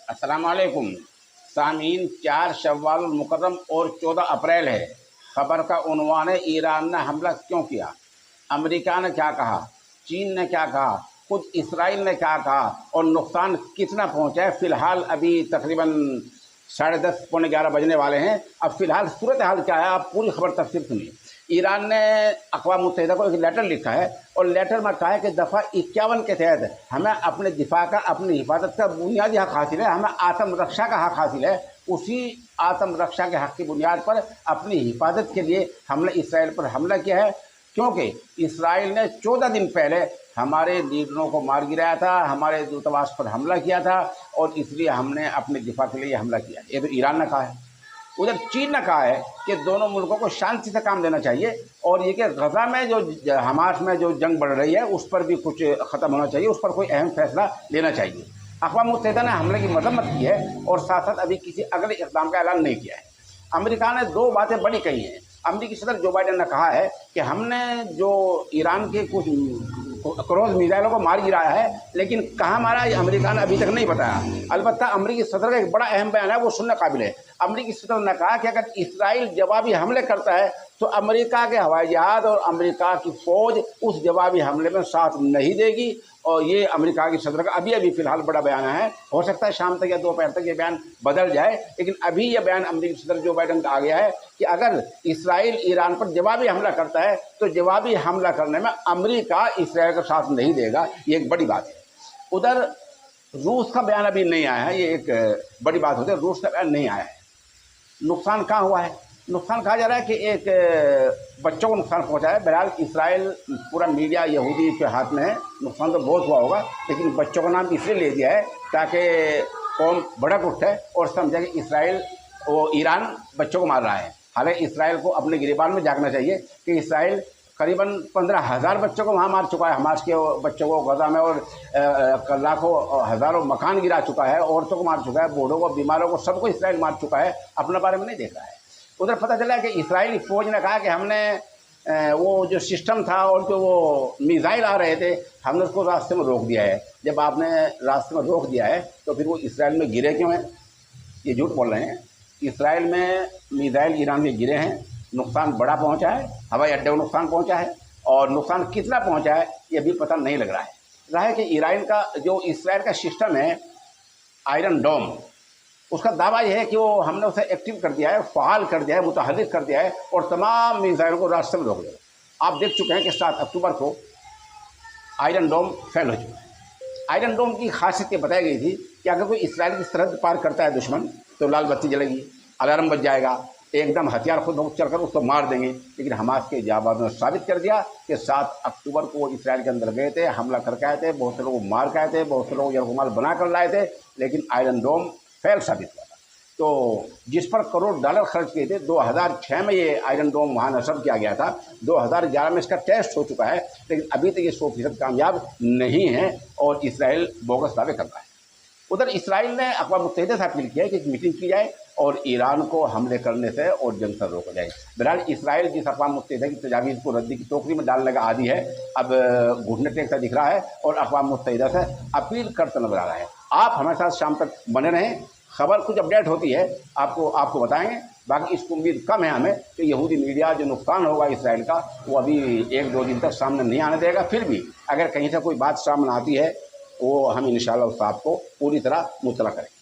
अस्सलाम वालेकुम सामीन। 4 शव्वाल मुकर्रम और 14 अप्रैल है। खबर का उन्वान है ईरान ने हमला क्यों किया, अमेरिका ने क्या कहा, चीन ने क्या कहा, खुद इसराइल ने क्या कहा और नुकसान कितना पहुंचा है। फिलहाल अभी तकरीबन 10:30 पौने 11 बजने वाले हैं। अब फिलहाल सूरत हाल क्या है, आप पूरी खबर तफसील सुनिए। ईरान ने अक़वाम मुत्तहिदा को एक लेटर लिखा है और लेटर में कहा है कि दफ़ा 51 के तहत हमें अपने दिफा का, अपनी हिफाजत का बुनियादी हक़ हासिल है, हमें आत्म रक्षा का हक़ हासिल है। उसी आत्म रक्षा के हक़ की बुनियाद पर अपनी हिफाजत के लिए हमने इसराइल पर हमला किया है, क्योंकि इसराइल ने 14 दिन पहले हमारे लीडरों को मार गिराया था, हमारे दूतावास पर हमला किया था और इसलिए हमने अपने दिफा के लिए हमला किया। ये तो ईरान ने कहा है। उधर चीन ने कहा है कि दोनों मुल्कों को शांति से काम देना चाहिए और ये कि गजा में जो हमास में जो जंग बढ़ रही है उस पर भी कुछ ख़त्म होना चाहिए, उस पर कोई अहम फैसला लेना चाहिए। अक़वाम मुत्तहिदा ने हमले की मजम्मत की है और साथ साथ अभी किसी अगले इक़दाम का ऐलान नहीं किया है। अमेरिका ने 2 बातें बड़ी कही हैं। अमेरिकी सदर जो बाइडेन ने कहा है कि हमने जो ईरान के कुछ क्रूज़ मिसाइलों को मार गिराया है, लेकिन कहाँ मारा ये अमेरिका ने अभी तक नहीं बताया। अलबत्ता अमेरिकी सदर का एक बड़ा अहम बयान है, वो सुनने काबिल है। अमेरिकी सदर ने कहा कि अगर इसराइल जवाबी हमले करता है तो अमेरिका के हवाई जहाज़ और अमेरिका की फ़ौज उस जवाबी हमले में साथ नहीं देगी। और ये अमेरिका की सदर का अभी फ़िलहाल बड़ा बयान है। हो सकता है शाम तक या दोपहर तक ये बयान बदल जाए, लेकिन अभी ये बयान अमेरिकी सदर जो बाइडेन का आ गया है कि अगर इसराइल ईरान पर जवाबी हमला करता है तो जवाबी हमला करने में अमेरिका इसराइल का साथ नहीं देगा। ये एक बड़ी बात है। उधर रूस का बयान अभी नहीं आया है, ये एक बड़ी बात होती है। रूस का बयान नहीं आया है। नुकसान कहाँ हुआ है? नुकसान कहा जा रहा है कि एक बच्चों को नुकसान पहुंचा है। बहरहाल इसराइल पूरा मीडिया यहूदी के हाथ में है, नुकसान तो बहुत हुआ होगा, लेकिन बच्चों का नाम इसलिए ले दिया है ताकि कौम भड़क उठे और समझे कि इसराइल वो ईरान बच्चों को मार रहा है। हालांकि इसराइल को अपने गिरबान में जागना चाहिए कि इसराइल करीबन 15,000 बच्चों को वहाँ मार चुका है, हमास के बच्चों को गजा में, और लाखों हज़ारों मकान गिरा चुका है, औरतों को मार चुका है, बूढ़ों को, बीमारों को, सबको इसराइल मार चुका है। अपने बारे में नहीं देखा है। उधर पता चला कि इसराइली फ़ौज ने कहा कि हमने वो जो सिस्टम था और जो वो मिसाइल आ रहे थे हमने उसको रास्ते में रोक दिया है। जब आपने रास्ते में रोक दिया है तो फिर वो इसराइल में गिरे क्यों हैं? ये झूठ बोल रहे हैं। इसराइल में मिसाइल ईरान के गिरे हैं, नुकसान बड़ा पहुंचा है, हवाई अड्डे को नुकसान पहुंचा है, और नुकसान कितना पहुंचा है ये भी पता नहीं लग रहा है। कि ईरान का जो इसराइल का सिस्टम है आयरन डोम, उसका दावा यह है कि वो हमने उसे एक्टिव कर दिया है, फ़ाल कर दिया है, मुतहर्रिक कर दिया है और तमाम मिसाइलों को रास्ते में रोक दिया। आप देख चुके हैं कि 7 अक्टूबर को आयरन डोम फेल हो चुका है। आयरन डोम की खासियत ये बताई गई थी कि अगर कोई इसराइल की सरहद पार करता है दुश्मन तो लाल बत्ती जलेगी, अलार्म बज जाएगा, एकदम हथियार खुद ब खुद चलकर उसको मार देंगे। लेकिन हमास के जवाब ने साबित कर दिया कि 7 अक्टूबर को वो इसराइल के अंदर गए थे, हमला करके आए थे, बहुत से लोगों को मार के आए थे, बहुत से लोग यरगुमाल बना कर लाए थे, लेकिन आयरन डोम फेल साबित हुआ था। तो जिस पर करोड़ डॉलर खर्च किए थे, 2006 में ये आयरन डोम वहाँ नस्ब किया गया था, 2011 में इसका टेस्ट हो चुका है, लेकिन अभी तक ये 100% कामयाब नहीं है और इसराइल बोगस दावे कर रहा है। उधर इसराइल ने अक़वाम मुत्तहिदा से अपील किया है कि एक मीटिंग की जाए और ईरान को हमले करने से और जंग से रोका जाए। बहरहाल इसराइल जिस अक़वाम मुत्तहिदा की तजावीज़ को रद्दी की टोकरी में डालने का आदी है, अब घुटने टेकता दिख रहा है और अक़वाम मुत्तहिदा से अपील करता नजर आ रहा है। आप हमारे साथ शाम तक बने रहें, खबर कुछ अपडेट होती है आपको बताएंगे। बाकी इसको उम्मीद कम है हमें कि यहूदी मीडिया जो नुकसान होगा इसराइल का वो अभी 1-2 दिन तक सामने नहीं आने देगा। फिर भी अगर कहीं से कोई बात सामने आती है वो हम इंशाअल्लाह उस बात को पूरी तरह मुतला करेंगे।